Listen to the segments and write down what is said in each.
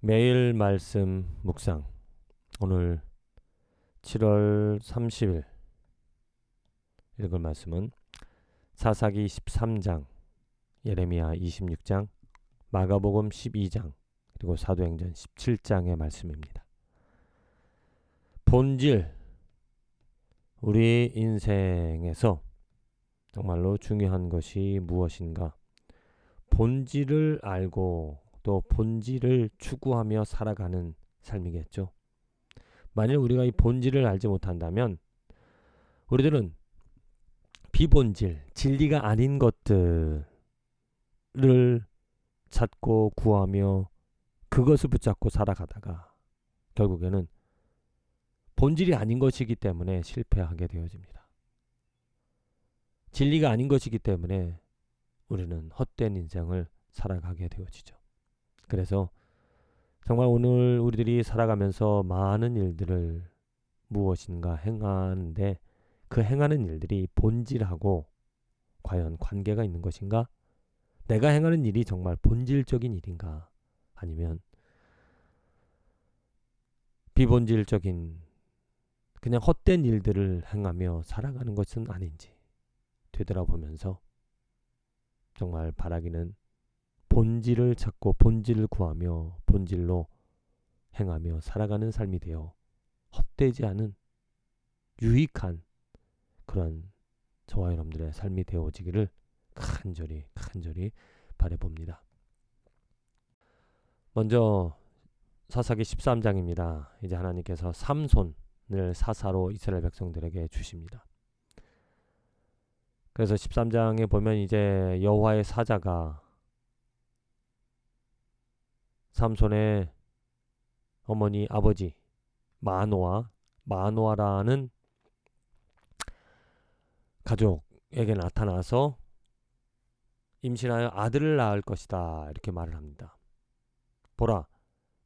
매일 말씀 묵상. 오늘 7월 30일 읽을 말씀은 사사기 13장, 예레미야 26장, 마가복음 12장, 그리고 사도행전 17장의 말씀입니다. 본질, 우리 인생에서 정말로 중요한 것이 무엇인가? 본질을 알고 또 본질을 추구하며 살아가는 삶이겠죠. 만일 우리가 이 본질을 알지 못한다면 우리들은 비본질, 진리가 아닌 것들을 찾고 구하며 그것을 붙잡고 살아가다가 결국에는 본질이 아닌 것이기 때문에 실패하게 되어집니다. 진리가 아닌 것이기 때문에 우리는 헛된 인생을 살아가게 되어지죠. 그래서 정말 오늘 우리들이 살아가면서 많은 일들을 무엇인가 행하는데 그 행하는 일들이 본질하고 과연 관계가 있는 것인가? 내가 행하는 일이 정말 본질적인 일인가? 아니면 비본질적인 그냥 헛된 일들을 행하며 살아가는 것은 아닌지 되돌아보면서 정말 바라기는 본질을 찾고 본질을 구하며 본질로 행하며 살아가는 삶이 되어 헛되지 않은 유익한 그런 저와 여러분들의 삶이 되어지기를 간절히 바라봅니다. 먼저 사사기 13장입니다. 이제 하나님께서 삼손을 사사로 이스라엘 백성들에게 주십니다. 그래서 13장에 보면 이제 여호와의 사자가 삼손의 어머니 아버지 마노아라는 가족에게 나타나서 임신하여 아들을 낳을 것이다 이렇게 말을 합니다. 보라,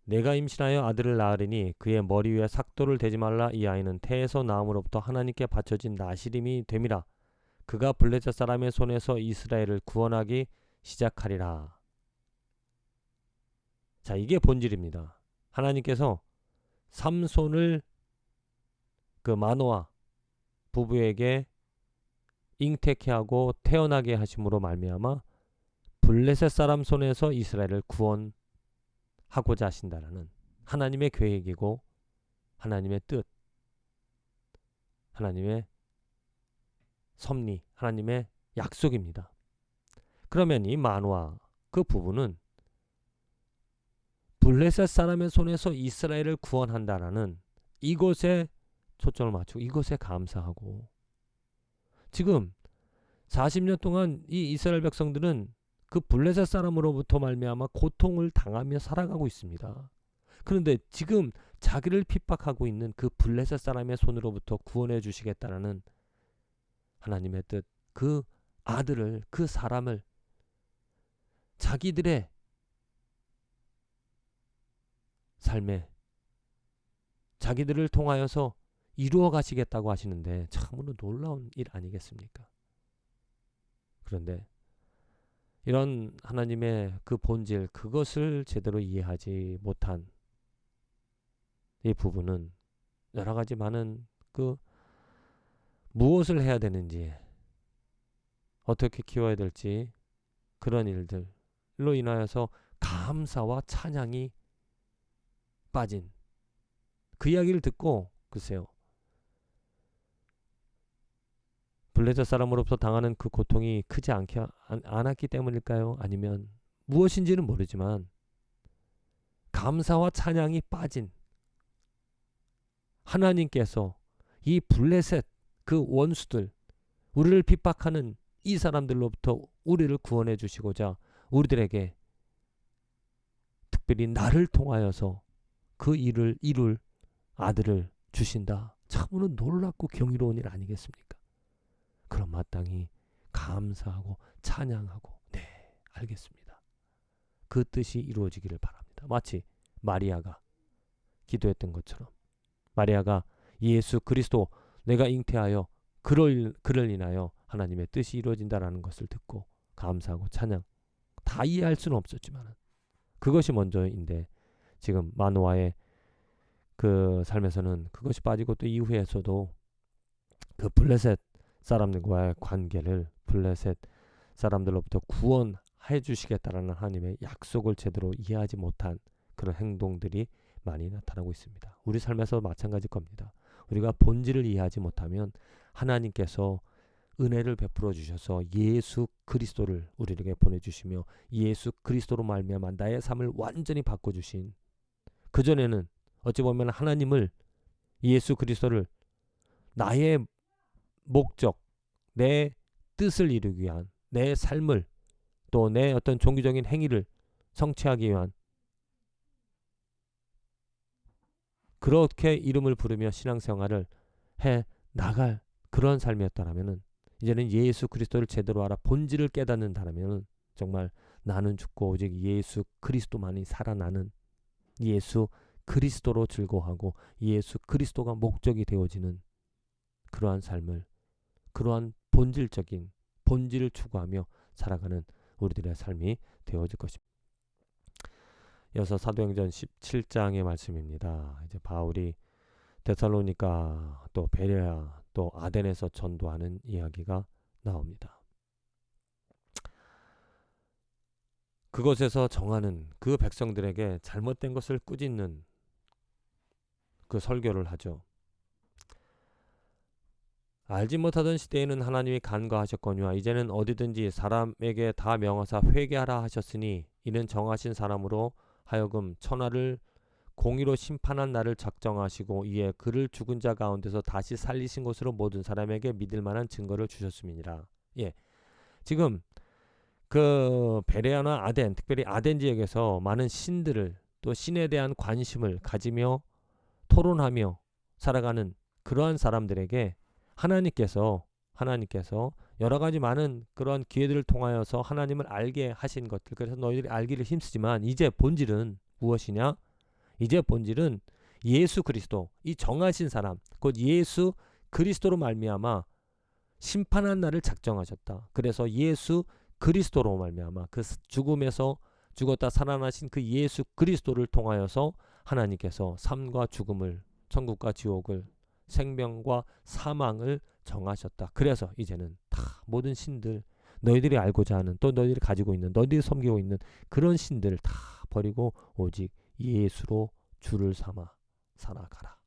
내가 임신하여 아들을 낳으리니 그의 머리 위에 삭도를 대지 말라. 이 아이는 태에서 나음으로부터 하나님께 바쳐진 나시림이 됨이라. 그가 블레셋 사람의 손에서 이스라엘을 구원하기 시작하리라. 자, 이게 본질입니다. 하나님께서 삼손을 그 마노아 부부에게 잉태케 하고 태어나게 하심으로 말미암아 블레셋 사람 손에서 이스라엘을 구원하고자 하신다라는 하나님의 계획이고 하나님의 뜻, 하나님의 섭리, 하나님의 약속입니다. 그러면 이 마노아 그 부부는 블레셋 사람의 손에서 이스라엘을 구원한다라는 이것에 초점을 맞추고 이것에 감사하고 지금 40년 동안 이 이스라엘 백성들은 그 블레셋 사람으로부터 말미암아 고통을 당하며 살아가고 있습니다. 그런데 지금 자기를 핍박하고 있는 그 블레셋 사람의 손으로부터 구원해 주시겠다라는 하나님의 뜻, 그 아들을, 그 사람을 자기들의 삶에 자기들을 통하여서 이루어 가시겠다고 하시는데 참으로 놀라운 일 아니겠습니까? 그런데 이런 하나님의 그 본질, 그것을 제대로 이해하지 못한 이 부부는 여러 가지 많은 그 무엇을 해야 되는지, 어떻게 키워야 될지 그런 일들로 인하여서 감사와 찬양이 빠진 그 이야기를 듣고 글쎄요. 블레셋 사람으로부터 당하는 그 고통이 크지 않았기 때문일까요? 아니면 무엇인지는 모르지만 감사와 찬양이 빠진 하나님께서 이 블레셋 그 원수들, 우리를 핍박하는 이 사람들로부터 우리를 구원해 주시고자 우리들에게 특별히 나를 통하여서 그 일을 이룰 아들을 주신다. 참으로 놀랍고 경이로운 일 아니겠습니까? 그럼 마땅히 감사하고 찬양하고 네, 알겠습니다. 그 뜻이 이루어지기를 바랍니다. 마치 마리아가 기도했던 것처럼 마리아가 예수 그리스도 내가 잉태하여 그를 인하여 하나님의 뜻이 이루어진다라는 것을 듣고 감사하고 찬양 다 이해할 수는 없었지만 그것이 먼저인데 지금 마노아의 그 삶에서는 그것이 빠지고 또 이후에서도 그 블레셋 사람들과의 관계를 블레셋 사람들로부터 구원해 주시겠다라는 하나님의 약속을 제대로 이해하지 못한 그런 행동들이 많이 나타나고 있습니다. 우리 삶에서 마찬가지일 겁니다. 우리가 본질을 이해하지 못하면 하나님께서 은혜를 베풀어 주셔서 예수 그리스도를 우리에게 보내주시며 예수 그리스도로 말미암아 나의 삶을 완전히 바꿔주신, 그전에는 어찌 보면 하나님을, 예수 그리스도를 나의 목적, 내 뜻을 이루기 위한, 내 삶을, 또 내 어떤 종교적인 행위를 성취하기 위한, 그렇게 이름을 부르며 신앙생활을 해 나갈 그런 삶이었다라면은, 이제는 예수 그리스도를 제대로 알아 본질을 깨닫는다라면은 정말 나는 죽고 오직 예수 그리스도만이 살아나는, 예수 그리스도로 즐거워하고 예수 그리스도가 목적이 되어지는 그러한 삶을, 그러한 본질적인 본질을 추구하며 살아가는 우리들의 삶이 되어질 것입니다. 이어서 사도행전 17장의 말씀입니다. 이제 바울이 데살로니가 또 베레아 또 아덴에서 전도하는 이야기가 나옵니다. 그곳에서 정하는 그 백성들에게 잘못된 것을 꾸짖는 그 설교를 하죠. 알지 못하던 시대에는 하나님이 간과하셨거니와 이제는 어디든지 사람에게 다 명하사 회개하라 하셨으니 이는 정하신 사람으로 하여금 천하를 공의로 심판한 날을 작정하시고 이에 그를 죽은 자 가운데서 다시 살리신 것으로 모든 사람에게 믿을 만한 증거를 주셨음이니라. 예, 지금 그 베레아나 아덴, 특별히 아덴 지역에서 많은 신들을, 또 신에 대한 관심을 가지며 토론하며 살아가는 그러한 사람들에게 하나님께서 여러 가지 많은 그런 기회들을 통하여서 하나님을 알게 하신 것들, 그래서 너희들이 알기를 힘쓰지만 이제 본질은 무엇이냐? 이제 본질은 예수 그리스도, 이 정하신 사람, 곧 예수 그리스도로 말미암아 심판한 날을 작정하셨다. 그래서 예수 그리스도로 말미암아 그 죽음에서 죽었다 살아나신 그 예수 그리스도를 통하여서 하나님께서 삶과 죽음을, 천국과 지옥을, 생명과 사망을 정하셨다. 그래서 이제는 다 모든 신들, 너희들이 알고자 하는, 또 너희들이 가지고 있는, 너희들이 섬기고 있는 그런 신들을 다 버리고 오직 예수로 주를 삼아 살아가라.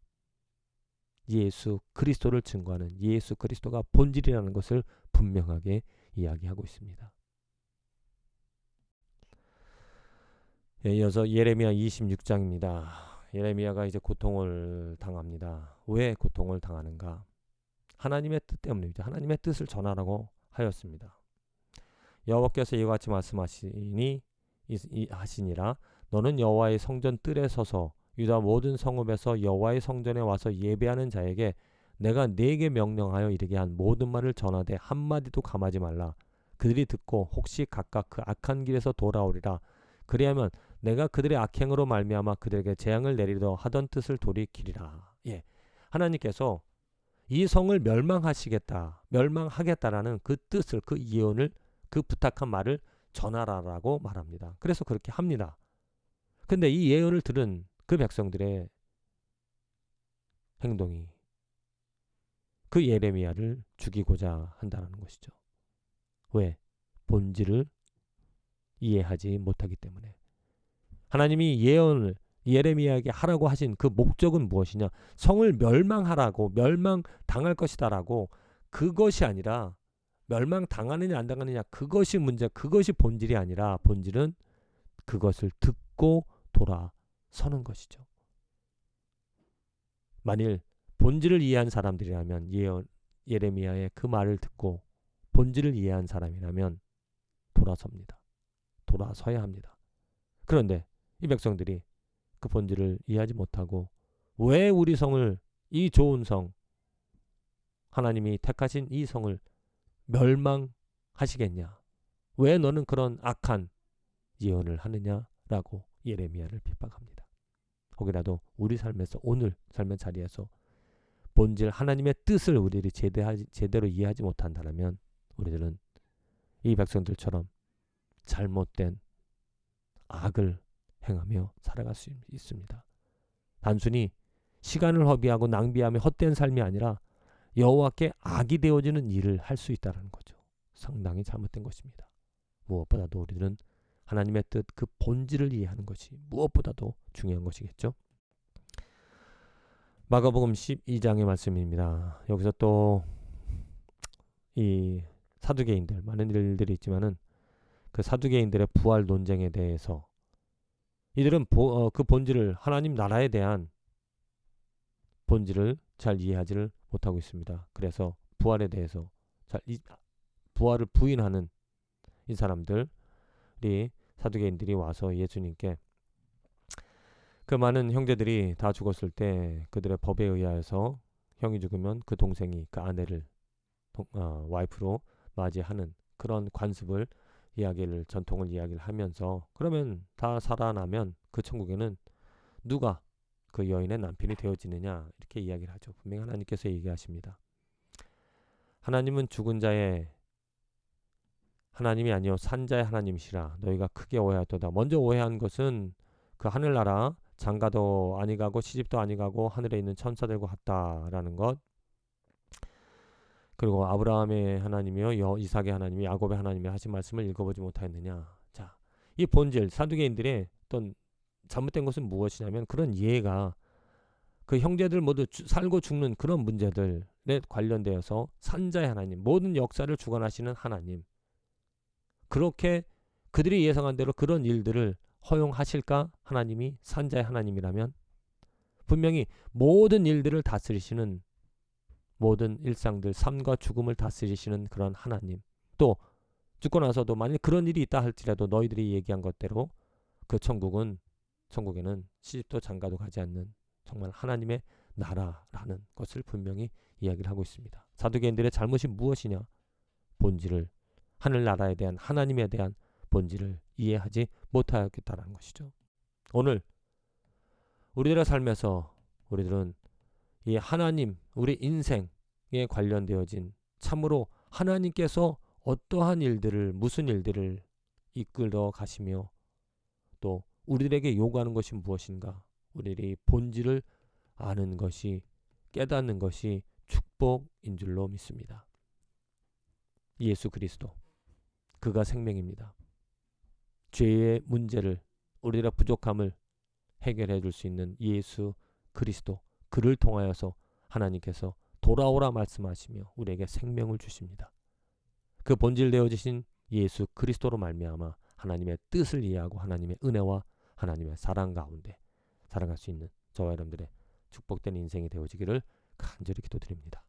예수 그리스도를 증거하는, 예수 그리스도가 본질이라는 것을 분명하게 이야기하고 있습니다. 이어서 예레미야 26장입니다. 예레미야가 이제 고통을 당합니다. 왜 고통을 당하는가? 하나님의 뜻 때문입니다. 하나님의 뜻을 전하라고 하였습니다. 여호와께서 이와 같이 하시니라. 너는 여호와의 성전 뜰에 서서 유다 모든 성읍에서 여호와의 성전에 와서 예배하는 자에게 내가 네게 명령하여 이르게 한 모든 말을 전하되 한마디도 감하지 말라. 그들이 듣고 혹시 각각 그 악한 길에서 돌아오리라. 그리하면 내가 그들의 악행으로 말미암아 그들에게 재앙을 내리려 하던 뜻을 돌이키리라. 예, 하나님께서 이 성을 멸망하겠다라는 그 뜻을, 그 예언을, 그 부탁한 말을 전하라라고 말합니다. 그래서 그렇게 합니다. 근데 이 예언을 들은 그 백성들의 행동이 그 예레미야를 죽이고자 한다는 것이죠. 왜? 본질을 이해하지 못하기 때문에. 하나님이 예언을 예레미야에게 하라고 하신 그 목적은 무엇이냐? 성을 멸망하라고, 멸망당할 것이다라고, 그것이 아니라 멸망당하느냐 안 당하느냐 그것이 문제, 그것이 본질이 아니라 본질은 그것을 듣고 돌아서는 것이죠. 만일 본질을 이해한 사람들이라면, 예레미야의 그 말을 듣고 본질을 이해한 사람이라면 돌아섭니다. 돌아서야 합니다. 그런데 이 백성들이 그 본질을 이해하지 못하고 왜 우리 성을, 이 좋은 성, 하나님이 택하신 이 성을 멸망하시겠냐? 왜 너는 그런 악한 예언을 하느냐라고 예레미야를 핍박합니다. 혹이라도 우리 삶에서, 오늘 삶의 자리에서 본질 하나님의 뜻을 우리들이 제대로 이해하지 못한다면 우리들은 이 백성들처럼 잘못된 악을 행하며 살아갈 수 있습니다. 단순히 시간을 허비하고 낭비하며 헛된 삶이 아니라 여호와께 악이 되어지는 일을 할 수 있다는 거죠. 상당히 잘못된 것입니다. 무엇보다도 우리들은 하나님의 뜻, 그 본질을 이해하는 것이 무엇보다도 중요한 것이겠죠. 마가복음 12장의 말씀입니다. 여기서 또 이 사두개인들, 많은 일들이 있지만은 그 사두개인들의 부활 논쟁에 대해서 이들은 그 본질을, 하나님 나라에 대한 본질을 잘 이해하지를 못하고 있습니다. 그래서 부활에 대해서 부활을 부인하는 이 사람들이, 사두개인들이 와서 예수님께 그 많은 형제들이 다 죽었을 때 그들의 법에 의하여서 형이 죽으면 그 동생이 그 아내를 와이프로 맞이하는 그런 관습을 전통을 이야기를 하면서, 그러면 다 살아나면 그 천국에는 누가 그 여인의 남편이 되어지느냐, 이렇게 이야기를 하죠. 분명히 하나님께서 얘기하십니다. 하나님은 죽은 자의 하나님이 아니요 산자의 하나님이시라 너희가 크게 오해하도다. 먼저 오해한 것은 그 하늘나라 장가도 아니 가고 시집도 아니 가고 하늘에 있는 천사들과 같다라는 것, 그리고 아브라함의 하나님이요 이삭의 하나님이 야곱의 하나님이 하신 말씀을 읽어보지 못하였느냐. 자, 이 본질, 사두개인들의 어떤 잘못된 것은 무엇이냐면, 그런 이해가 그 형제들 모두 살고 죽는 그런 문제들에 관련되어서 산자의 하나님, 모든 역사를 주관하시는 하나님, 그렇게 그들이 예상한 대로 그런 일들을 허용하실까? 하나님이 산자의 하나님이라면 분명히 모든 일들을 다스리시는, 모든 일상들, 삶과 죽음을 다스리시는 그런 하나님, 또 죽고 나서도 만일 그런 일이 있다 할지라도 너희들이 얘기한 것대로 그 천국에는 시집도 장가도 가지 않는 정말 하나님의 나라라는 것을 분명히 이야기를 하고 있습니다. 사두개인들의 잘못이 무엇이냐? 본질을, 하늘나라에 대한, 하나님에 대한 본질을 이해하지 못하였다는 것이죠. 오늘 우리들의 삶에서 우리들은 이 하나님, 우리 인생에 관련되어진, 참으로 하나님께서 어떠한 일들을, 무슨 일들을 이끌어 가시며 또 우리들에게 요구하는 것이 무엇인가, 우리들의 본질을 아는 것이, 깨닫는 것이 축복인 줄로 믿습니다. 예수 그리스도, 그가 생명입니다. 죄의 문제를, 우리들의 부족함을 해결해 줄 수 있는 예수 그리스도, 그를 통하여서 하나님께서 돌아오라 말씀하시며 우리에게 생명을 주십니다. 그 본질 되어지신 예수 그리스도로 말미암아 하나님의 뜻을 이해하고 하나님의 은혜와 하나님의 사랑 가운데 살아갈 수 있는 저와 여러분들의 축복된 인생이 되어지기를 간절히 기도드립니다.